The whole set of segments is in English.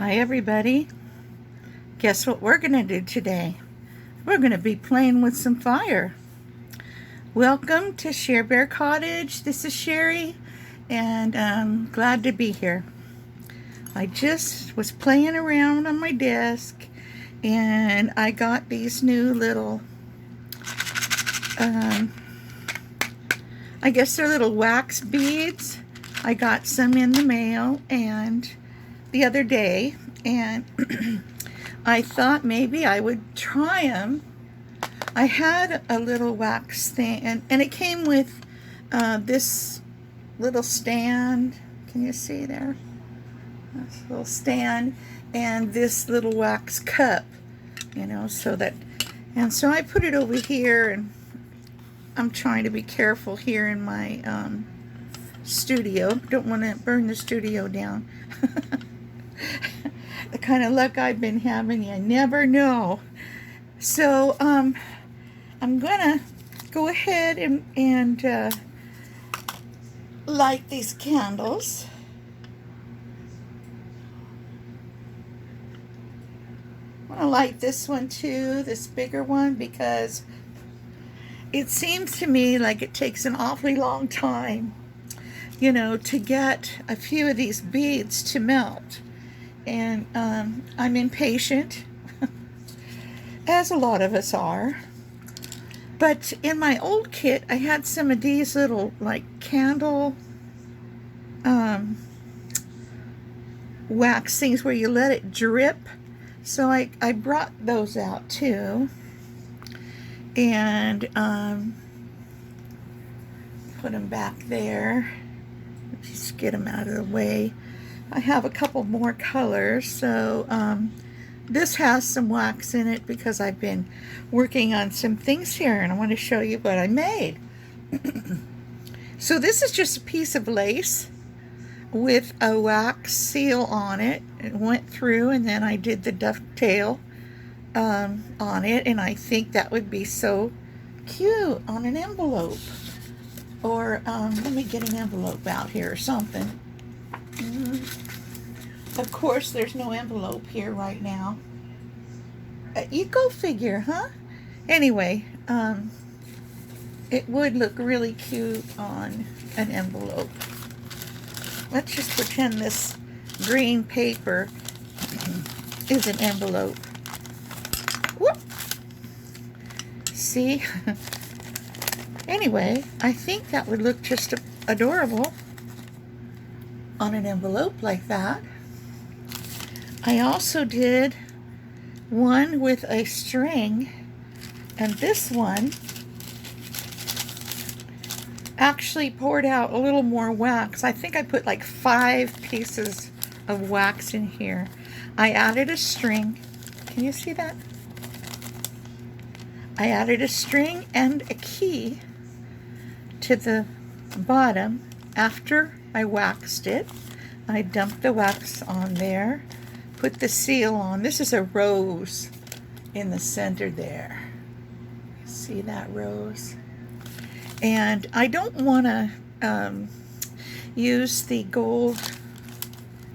Hi everybody. Guess what we're going to do today? We're going to be playing with some fire. Welcome to Share Bear Cottage. This is Sherry and I'm glad to be here. I just was playing around on my desk and I got these new little, I guess they're little wax beads. I got some in the mail and the other day, and I thought maybe I would try them. I had a little wax thing, and it came with this little stand. Can you see there? This little stand and this little wax cup, so I put it over here, and I'm trying to be careful here in my studio. Don't want to burn the studio down. The kind of luck I've been having, you never know. So I'm gonna go ahead and light these candles. I'm gonna light this one too, this bigger one, because it seems to me like it takes an awfully long time, to get a few of these beads to melt. And I'm impatient, as a lot of us are. But in my old kit, I had some of these little, candle wax things where you let it drip. So I brought those out too. And put them back there. Just get them out of the way. I have a couple more colors, so this has some wax in it because I've been working on some things here, and I want to show you what I made. So this is just a piece of lace with a wax seal on it. It went through, and then I did the dovetail on it, and I think that would be so cute on an envelope. Or let me get an envelope out here or something. Of course, there's no envelope here right now. You go figure, huh? Anyway, it would look really cute on an envelope. Let's just pretend this green paper is an envelope. Whoop! See? Anyway, I think that would look just adorable on an envelope like that. I also did one with a string, and this one actually poured out a little more wax. I think I put like 5 pieces of wax in here. I added a string. Can you see that? I added a string and a key to the bottom after I waxed it. I dumped the wax on there, put the seal on. This is a rose in the center there. See that rose? And I don't want to use the gold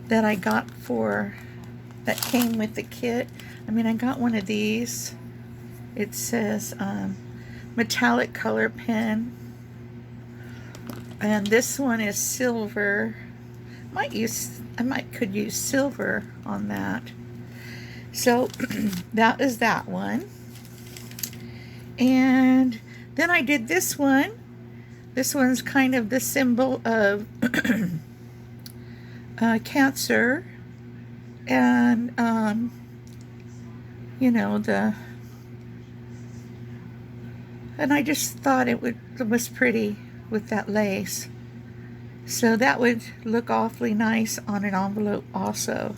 that I got that came with the kit. I got one of these. It says metallic color pen. And this one is silver. I could use silver on that. So that is that one. And then I did this one. This one's kind of the symbol of Cancer. And and I just thought it was pretty with that lace. So that would look awfully nice on an envelope also.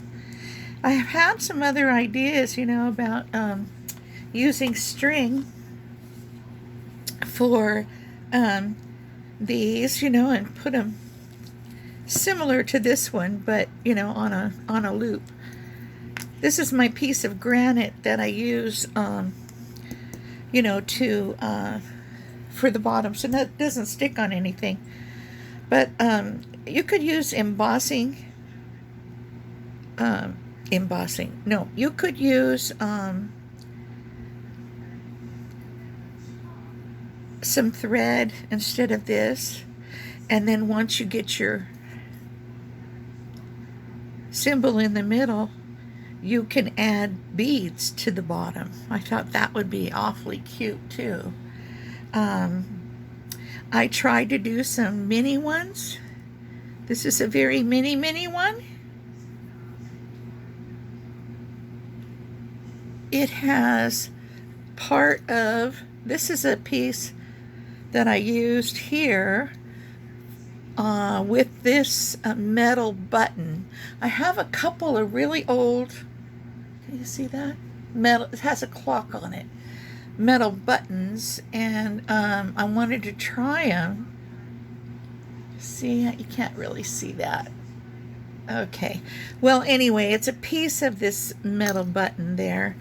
I have had some other ideas, about using string for these, and put them similar to this one, but, on a loop. This is my piece of granite that I use, for the bottom, so that doesn't stick on anything. But you could use embossing embossing. No, you could use some thread instead of this, and then once you get your symbol in the middle, you can add beads to the bottom. I thought that would be awfully cute too. I tried to do some mini ones. This is a very mini one. It has part of, this is a piece that I used here with this metal button. I have a couple of really old, can you see that? Metal, it has a clock on it. Metal buttons, and I wanted to try them. See, you can't really see that. Okay, well anyway, it's a piece of this metal button there.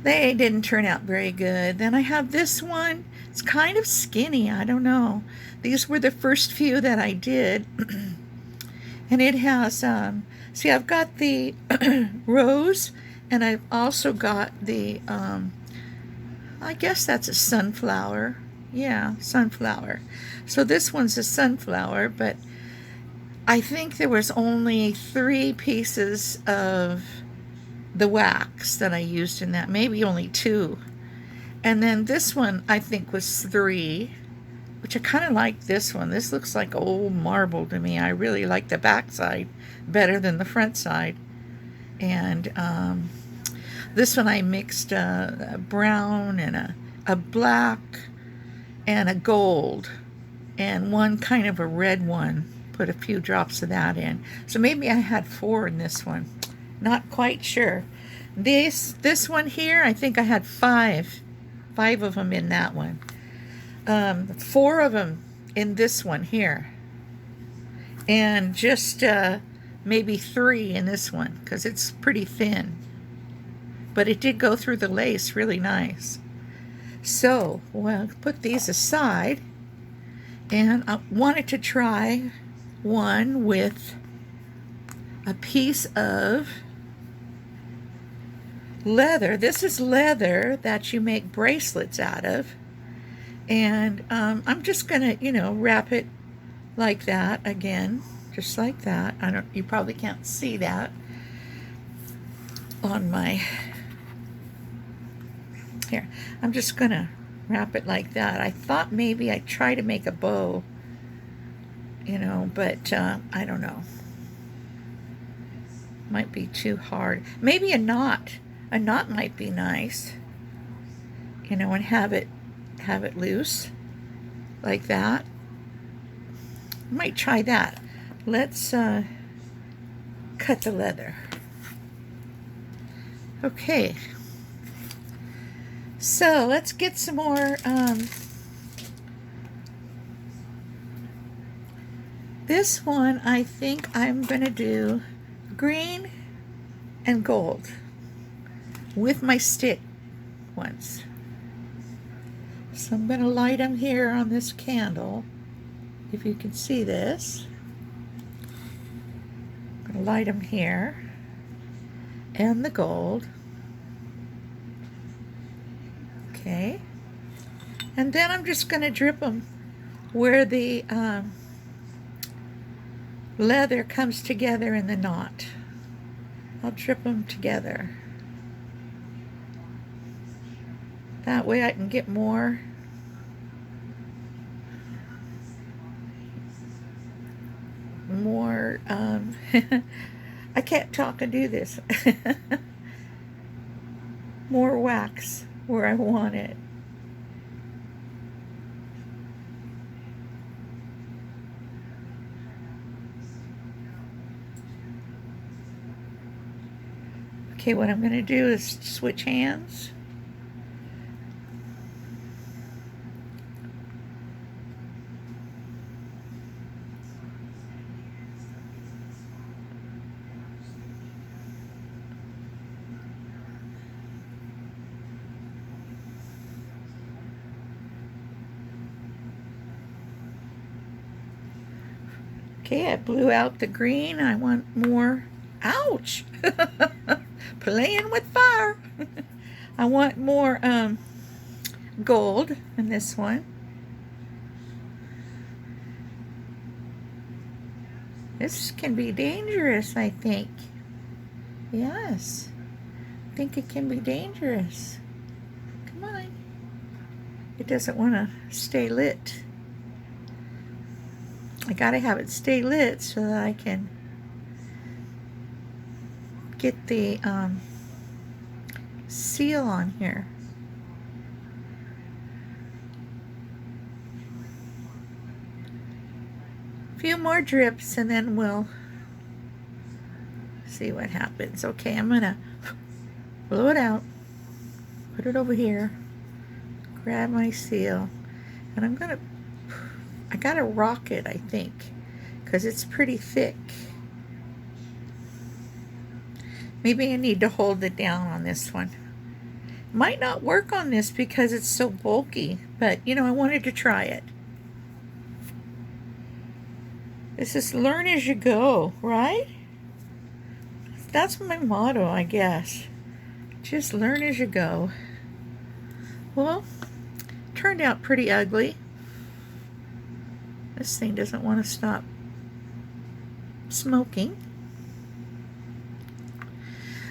They didn't turn out very good. Then I have this one. It's kind of skinny, I don't know. These were the first few that I did. And it has, see, I've got the rose, and I've also got the, I guess that's a sunflower. Yeah, sunflower. So this one's a sunflower, but I think there was only 3 pieces of the wax that I used in that, maybe only 2. And then this one I think was 3, which I kind of like this one. This looks like old marble to me. I really like the back side better than the front side. And this one I mixed a brown and a black and a gold, and one kind of a red one. Put a few drops of that in. So maybe I had 4 in this one. Not quite sure. This one here, I think I had 5 of them in that one. 4 of them in this one here. And just maybe 3 in this one, because it's pretty thin. But it did go through the lace really nice. So, well, put these aside. And I wanted to try one with a piece of leather. This is leather that you make bracelets out of. And I'm just gonna, wrap it like that again, just like that. You probably can't see that on my, here. I'm just gonna wrap it like that. I thought maybe I'd try to make a bow, but I don't know. Might be too hard. Maybe a knot. A knot might be nice, and have it loose like that. Might try that. Let's cut the leather. Okay, so let's get some more this one. I think I'm gonna do green and gold with my stick once. So I'm going to light them here on this candle, if you can see this. I'm going to light them here, and the gold. Okay, and then I'm just going to drip them where the leather comes together in the knot. I'll drip them together. That way I can get more I can't talk and do this. More wax where I want it. Okay, what I'm going to do is switch hands. Okay, I blew out the green. I want more. Ouch! playing with fire. I want more gold in this one. This can be dangerous, I think. Yes, I think it can be dangerous. Come on. It doesn't want to stay lit. I gotta have it stay lit so that I can get the seal on here. A few more drips and then we'll see what happens. Okay, I'm gonna blow it out, put it over here, grab my seal, and I gotta rock it, I think, because it's pretty thick. Maybe I need to hold it down on this one. Might not work on this because it's so bulky, but you know, I wanted to try it. This is learn as you go, right? That's my motto, I guess. Just learn as you go. Well, turned out pretty ugly. This thing doesn't want to stop smoking.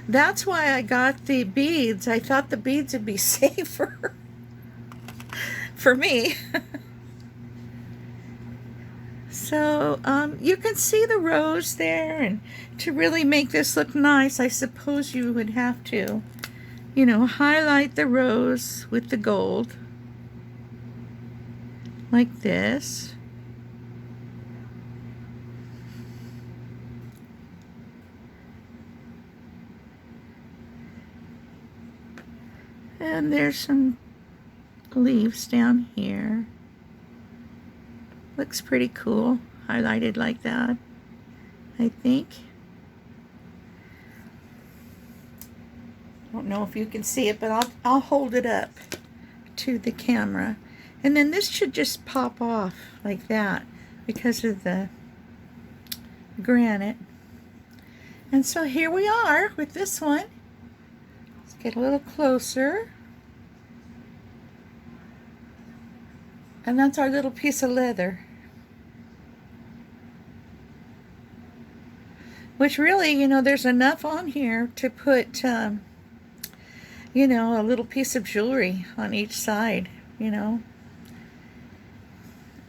That's why I got the beads. I thought the beads would be safer for me. So you can see the rose there, and to really make this look nice, I suppose you would have to, you know, highlight the rose with the gold like this. And there's some leaves down here. Looks pretty cool, highlighted like that, I think. I don't know if you can see it, but I'll hold it up to the camera. And then this should just pop off like that because of the granite. And so here we are with this one. Let's get a little closer. And that's our little piece of leather. Which really, you know, there's enough on here to put, you know, a little piece of jewelry on each side, you know.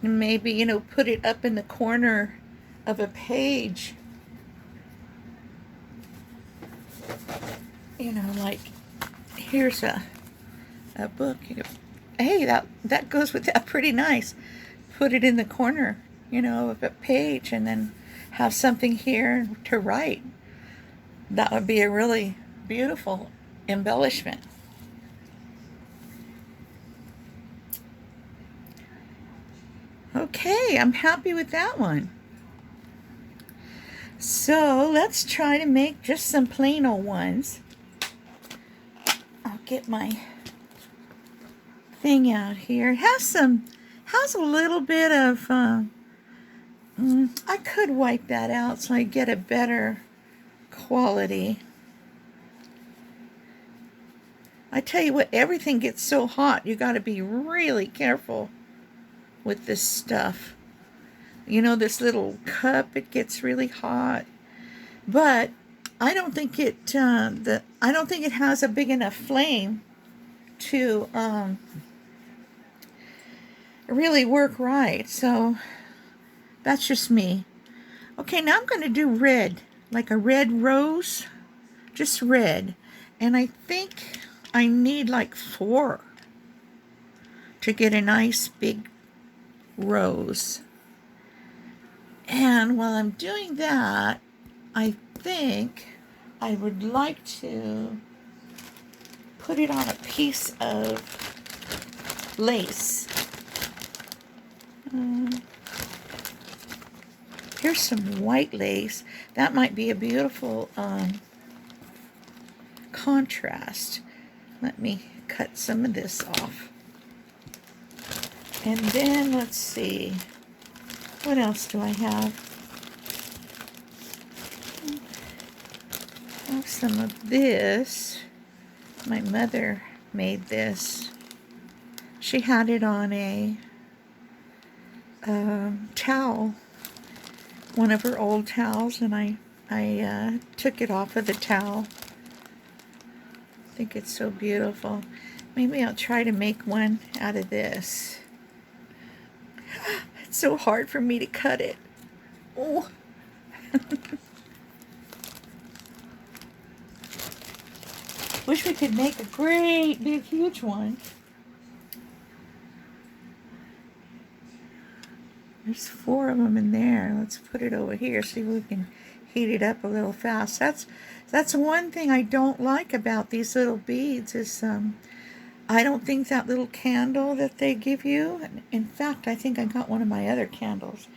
And maybe, you know, put it up in the corner of a page. You know, like, here's a book. Hey, that goes with that pretty nice. Put it in the corner, you know, of a page, and then have something here to write. That would be a really beautiful embellishment. Okay, I'm happy with that one. So let's try to make just some plain old ones. I'll get my thing out here. It has a little bit of I could wipe that out so I get a better quality. I tell you what, everything gets so hot, you got to be really careful with this stuff. You know, this little cup, it gets really hot. But I don't think it I don't think it has a big enough flame to really work right. So that's just me. Okay, now I'm going to do red, like a red rose, just red. And I think I need like 4 to get a nice big rose. And while I'm doing that, I think I would like to put it on a piece of lace. Here's some white lace. That might be a beautiful contrast. Let me cut some of this off. And then let's see. What else do I have? have some of this. My mother made this. She had it on a towel, one of her old towels, and I took it off of the towel. I think it's so beautiful. Maybe I'll try to make one out of this. It's so hard for me to cut it. Oh. Wish we could make a great big huge one. There's 4 of them in there. Let's put it over here, see if we can heat it up a little fast. That's one thing I don't like about these little beads is I don't think that little candle that they give you, in fact, I think I got one of my other candles,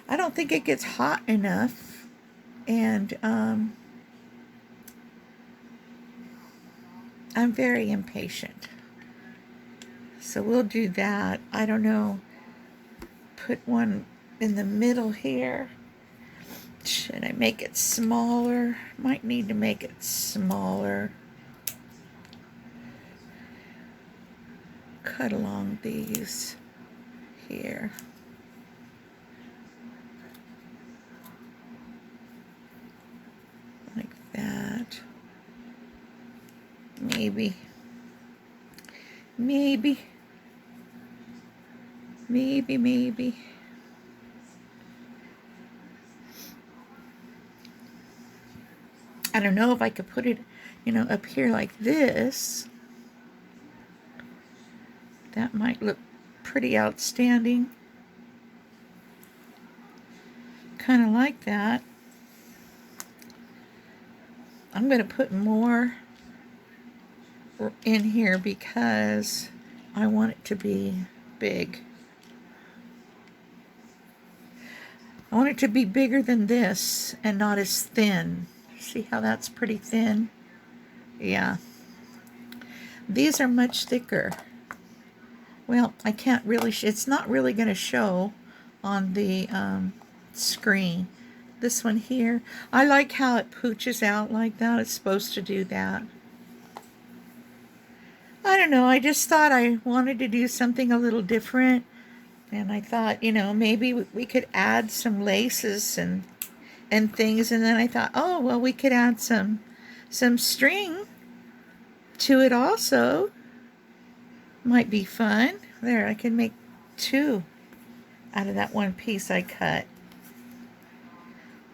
I don't think it gets hot enough, and I'm very impatient. So we'll do that. I don't know. Put one in the middle here. Should I make it smaller? Might need to make it smaller. Cut along these here. Like that. Maybe. I don't know if I could put it, up here like this. That might look pretty outstanding. Kind of like that. I'm going to put more in here because I want it to be big. I want it to be bigger than this and not as thin. See how that's pretty thin? Yeah. These are much thicker. Well, I can't really, it's not really going to show on the screen. This one here, I like how it pooches out like that. It's supposed to do that. I don't know, I just thought I wanted to do something a little different. And I thought, maybe we could add some laces and things. And then I thought, oh, well, we could add some string to it also. Might be fun. There, I can make 2 out of that one piece I cut.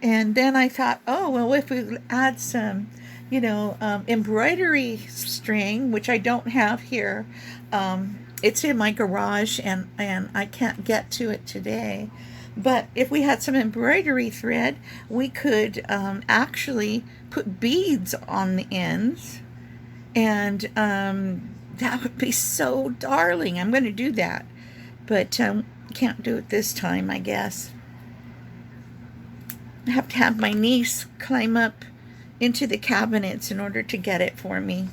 And then I thought, oh, well, if we add some, embroidery string, which I don't have here. It's in my garage, and I can't get to it today. But if we had some embroidery thread, we could actually put beads on the ends. And that would be so darling. I'm going to do that. But can't do it this time, I guess. I have to have my niece climb up into the cabinets in order to get it for me.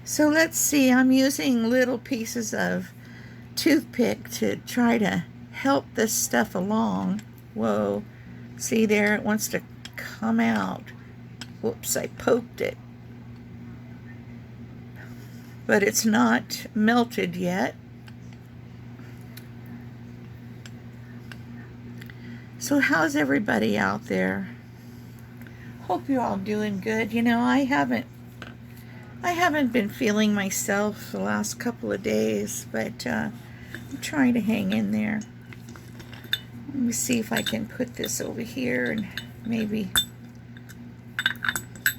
So let's see, I'm using little pieces of toothpick to try to help this stuff along. Whoa, see there, it wants to come out. Whoops, I poked it. But it's not melted yet. So how's everybody out there? Hope you're all doing good. I haven't been feeling myself the last couple of days, but I'm trying to hang in there. Let me see if I can put this over here and maybe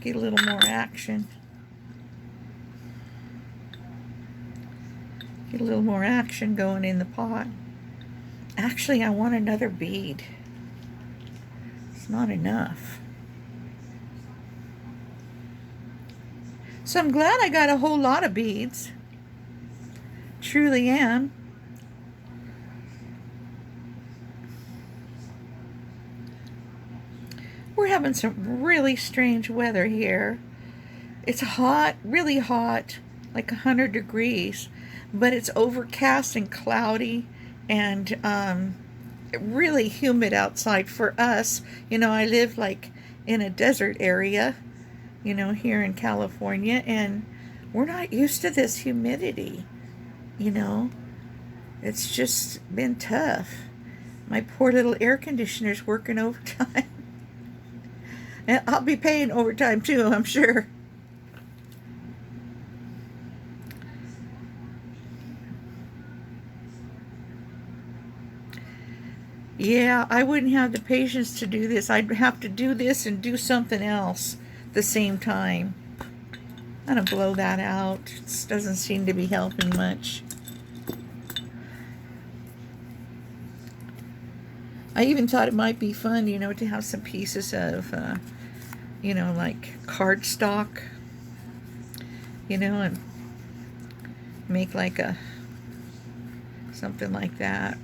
get a little more action. Get a little more action going in the pot. Actually, I want another bead. It's not enough. So I'm glad I got a whole lot of beads. Truly am. We're having some really strange weather here. It's hot, really hot, like 100 degrees, but it's overcast and cloudy, and really humid outside for us. You know, I live like in a desert area, you know, here in California, and we're not used to this humidity, you know. It's just been tough. My poor little air conditioner's working overtime. And I'll be paying overtime too, I'm sure. Yeah, I wouldn't have the patience to do this. I'd have to do this and do something else at the same time. I'm gonna blow that out. It doesn't seem to be helping much. I even thought it might be fun, you know, to have some pieces of, you know, like cardstock, you know, and make like a, something like that.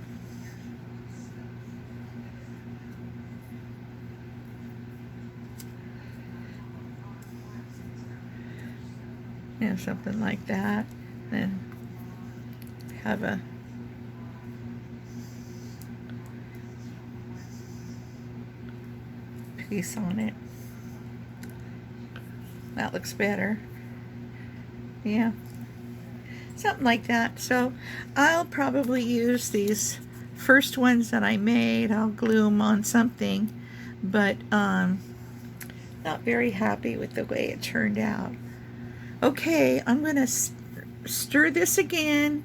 Yeah, something like that. Then have a piece on it. That looks better. Yeah, something like that. So I'll probably use these first ones that I made. I'll glue them on something, but not very happy with the way it turned out. Okay, I'm gonna stir this again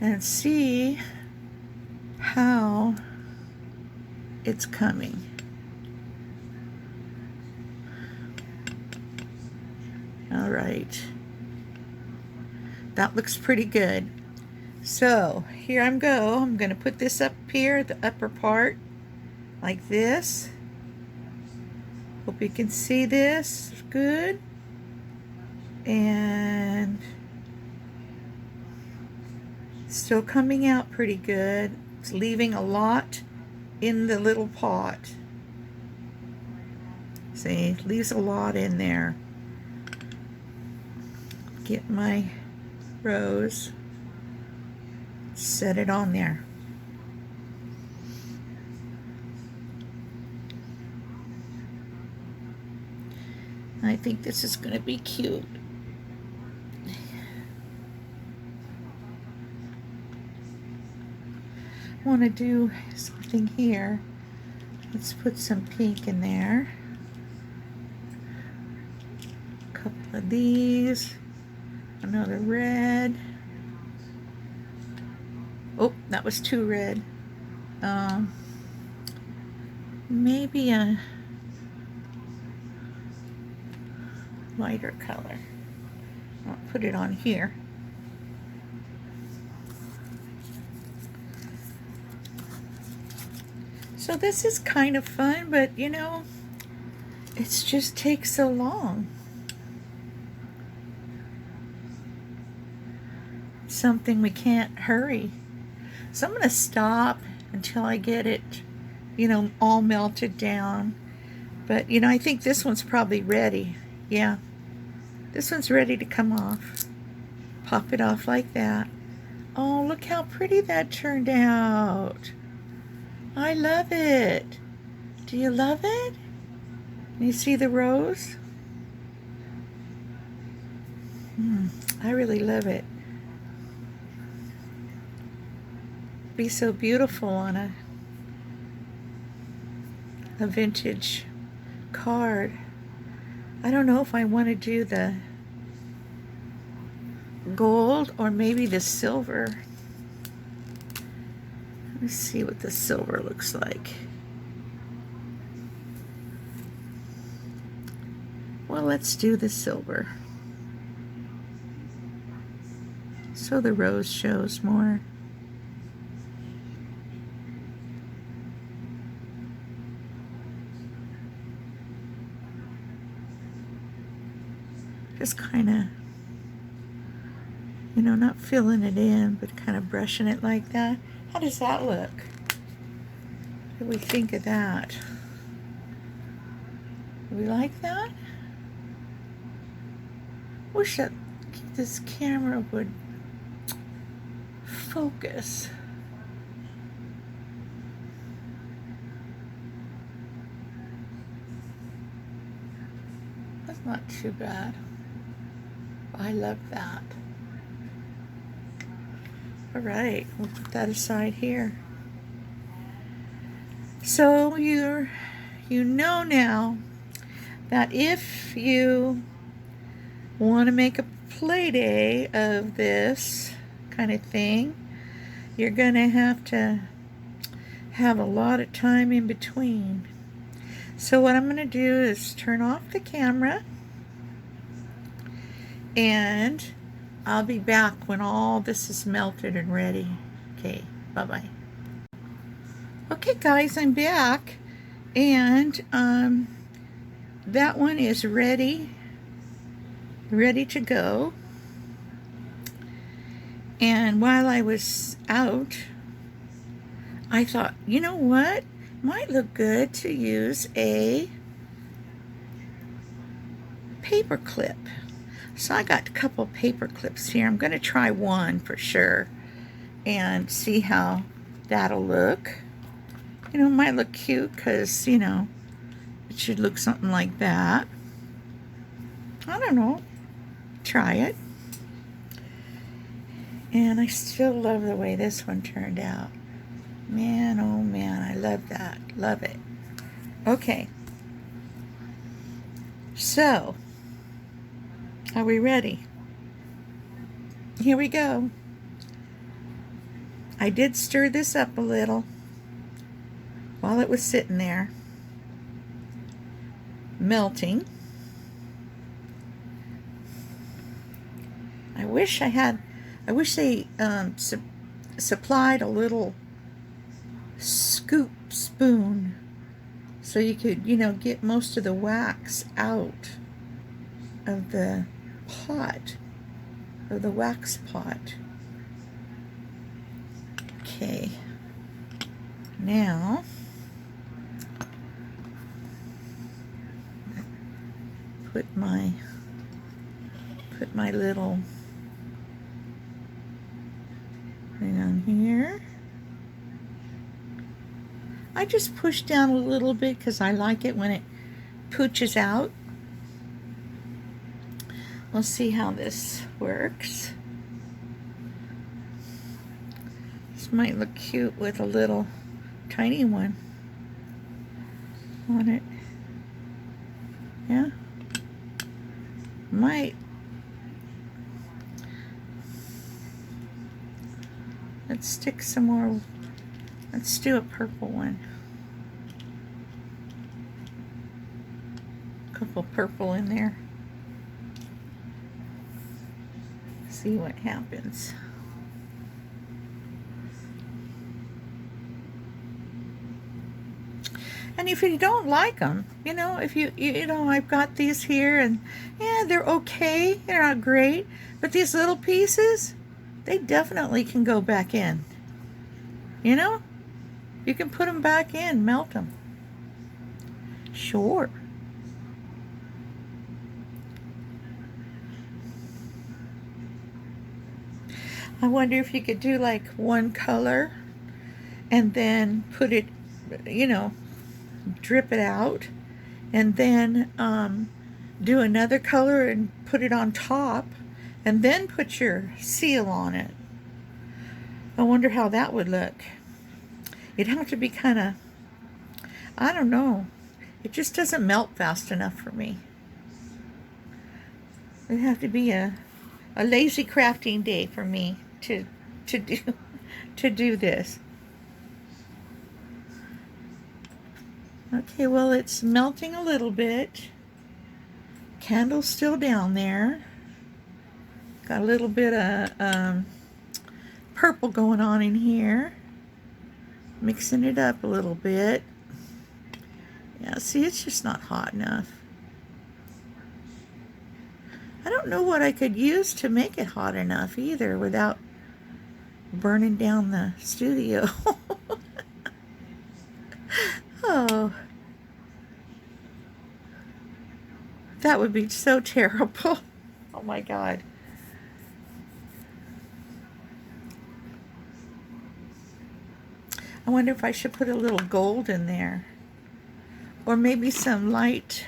and see how it's coming. All right, that looks pretty good. So here I'm gonna put this up here, the upper part, like this. Hope you can see this good. And still coming out pretty good. It's leaving a lot in the little pot. See, leaves a lot in there. Get my rose, set it on there. I think this is going to be cute. I want to do something here. Let's put some pink in there. A couple of these. Another red. Oh, that was too red. Maybe a lighter color. I'll put it on here. So this is kind of fun, but you know, it just takes so long. Something we can't hurry. So I'm going to stop until I get it, you know, all melted down. But, you know, I think this one's probably ready. Yeah, this one's ready to come off. Pop it off like that. Oh, look how pretty that turned out. I love it. Do you love it? You see the rose? I really love it. Be so beautiful on a vintage card. I don't know if I want to do the gold or maybe the silver. Let's see what the silver looks like. Well, let's do the silver, so the rose shows more. Just kind of, you know, not filling it in, but kind of brushing it like that. How does that look? What do we think of that? Do we like that? Wish that this camera would focus. Not too bad. I love that. All right, we'll put that aside here. So you know now that if you want to make a play day of this kind of thing, you're going to have a lot of time in between. So what I'm going to do is turn off the camera, and I'll be back when all this is melted and ready. Okay, bye-bye. Okay guys, I'm back, and that one is ready to go. And while I was out, I thought, you know what? Might look good to use a paper clip. So I got a couple paper clips here. I'm going to try one for sure and see how that'll look. You know, it might look cute because, you know, it should look something like that. I don't know. Try it. And I still love the way this one turned out. Man, oh man, I love that. Love it. Okay. So, are we ready? Here we go. I did stir this up a little while it was sitting there, melting. I wish they supplied a little scoop spoon so you could, you know, get most of the wax out of the pot, of the wax pot. Okay, now put my little thing on here. I just push down a little bit because I like it when it pooches out. We'll see how this works. This might look cute with a little tiny one on it. Yeah, might. Let's stick some more. Let's do a purple one. A couple purple in there. See what happens. And if you don't like them, you know, if you know, I've got these here, and yeah, they're okay. They're not great, but these little pieces, they definitely can go back in. You know, you can put them back in, melt them. Sure. I wonder if you could do like one color and then put it, you know, drip it out, and then do another color and put it on top, and then put your seal on it. I wonder how that would look. It'd have to be kind of, I don't know, it just doesn't melt fast enough for me. It'd have to be a lazy crafting day for me to do this. Okay, well, it's melting a little bit. Candle's still down there. Got a little bit of purple going on in here. Mixing it up a little bit. Yeah, see, it's just not hot enough. I don't know what I could use to make it hot enough either without burning down the studio. Oh. That would be so terrible. Oh my God. I wonder if I should put a little gold in there. Or maybe some light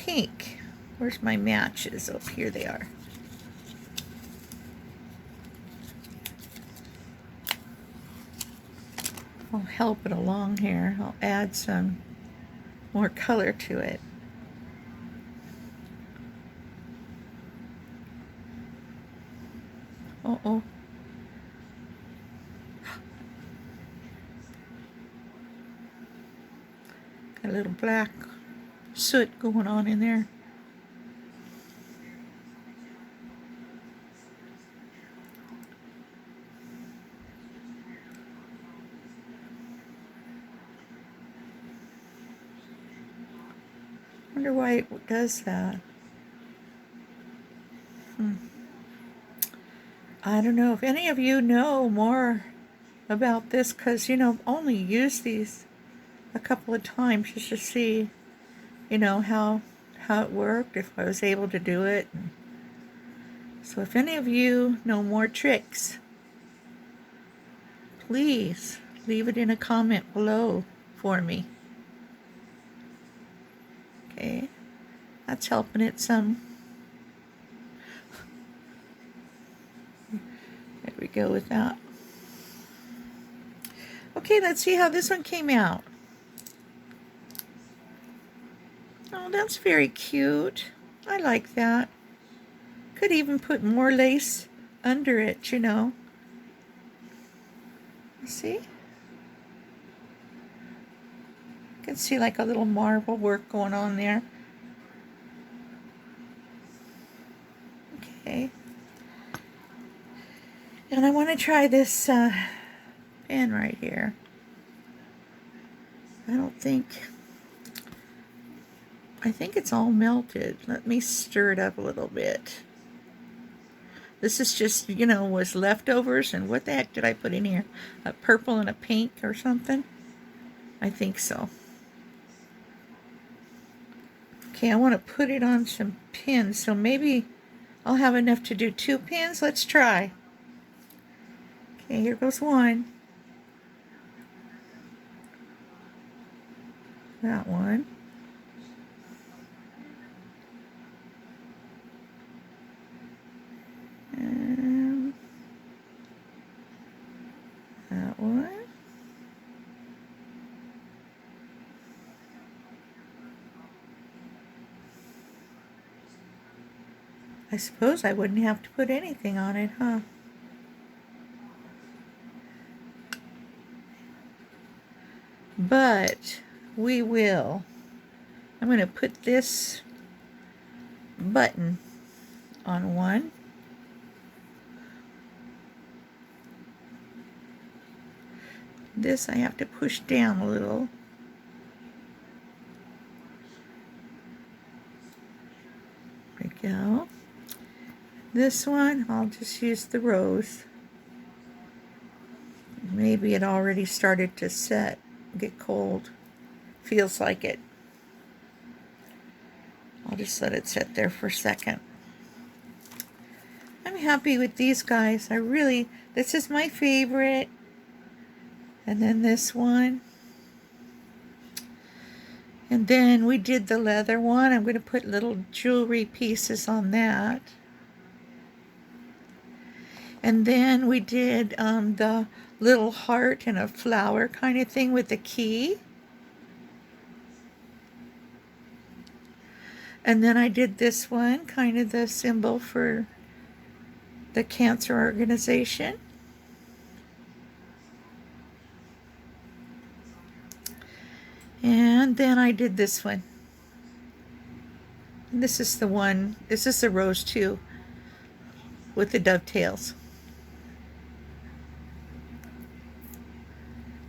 pink. Where's my matches? Oh, here they are. I'll help it along here. I'll add some more color to it. Uh-oh. Got a little black soot going on in there. Wonder why it does that. I don't know if any of you know more about this, because, you know, only used these a couple of times just to see, you know, how it worked, if I was able to do it. So if any of you know more tricks, please leave it in a comment below for me. Okay, that's helping it some. There we go with that. Okay, let's see how this one came out. Oh, that's very cute. I like that. Could even put more lace under it, you know. See? You can see like a little marble work going on there. Okay. And I want to try this pen right here. I think it's all melted. Let me stir it up a little bit. This is just, you know, was leftovers, and what the heck did I put in here? A purple and a pink or something? I think so. Okay, I want to put it on some pins, so maybe I'll have enough to do 2 pins. Let's try. Okay, here goes one. That one. And that one. I suppose I wouldn't have to put anything on it, huh? But we will. I'm going to put this button on one. This I have to push down a little. There we go. This one, I'll just use the rose. Maybe it already started to set, get cold. Feels like it. I'll just let it sit there for a second. I'm happy with these guys. This is my favorite. And then this one. And then we did the leather one. I'm going to put little jewelry pieces on that. And then we did the little heart and a flower kind of thing with the key. And then I did this one, kind of the symbol for the cancer organization. And then I did this one. And this is the one, this is the rose too, with the dovetails.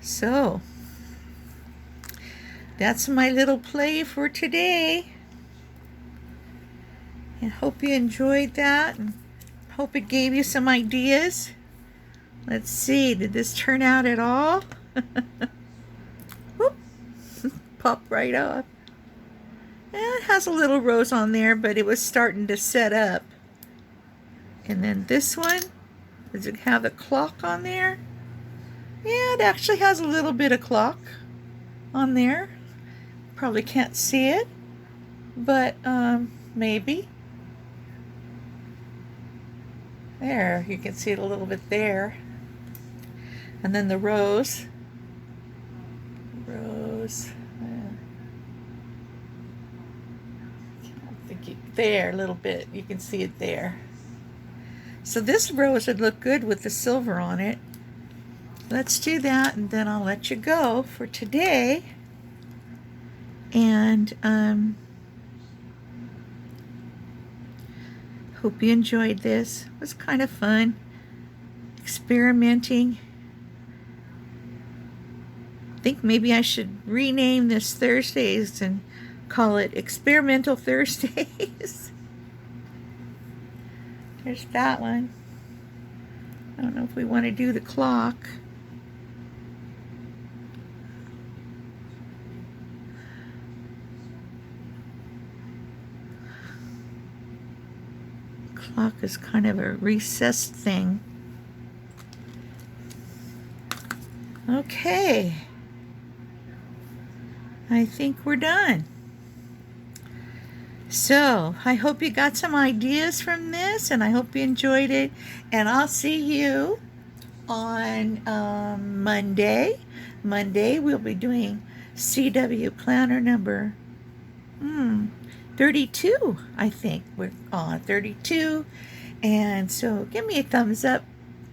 So, that's my little play for today. And hope you enjoyed that, and hope it gave you some ideas. Let's see, did this turn out at all? Whoop, popped right off. And it has a little rose on there, but it was starting to set up. And then this one, does it have a clock on there? Yeah, it actually has a little bit of clock on there. Probably can't see it, but maybe. There, you can see it a little bit there. And then the rose. I think there, a little bit. You can see it there. So this rose would look good with the silver on it. Let's do that, and then I'll let you go for today. And hope you enjoyed this. It was kind of fun experimenting. I think maybe I should rename this Thursdays and call it Experimental Thursdays. There's that one. I don't know if we want to do the clock. Clock is kind of a recessed thing. Okay. I think we're done. So, I hope you got some ideas from this, and I hope you enjoyed it. And I'll see you on Monday. Monday, we'll be doing CW Planner number 32, I think. We're on 32. And so, give me a thumbs up,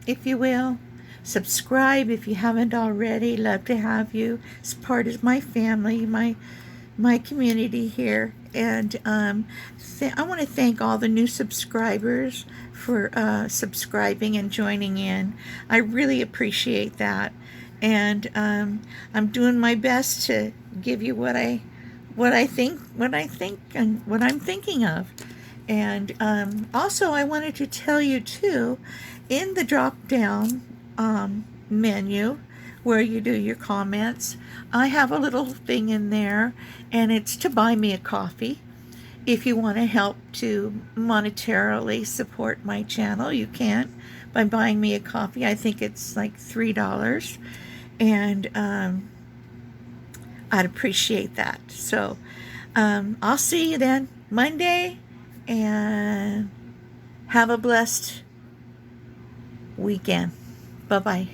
if you will. Subscribe if you haven't already. Love to have you as part of my family, my community here. And I want to thank all the new subscribers for subscribing and joining in. I really appreciate that. And I'm doing my best to give you what I'm thinking of. And also, I wanted to tell you too, in the drop down menu where you do your comments, I have a little thing in there, and it's to buy me a coffee. If you want to help to monetarily support my channel, you can by buying me a coffee. I think it's like $3, and I'd appreciate that. So I'll see you then Monday, and have a blessed weekend. Bye-bye.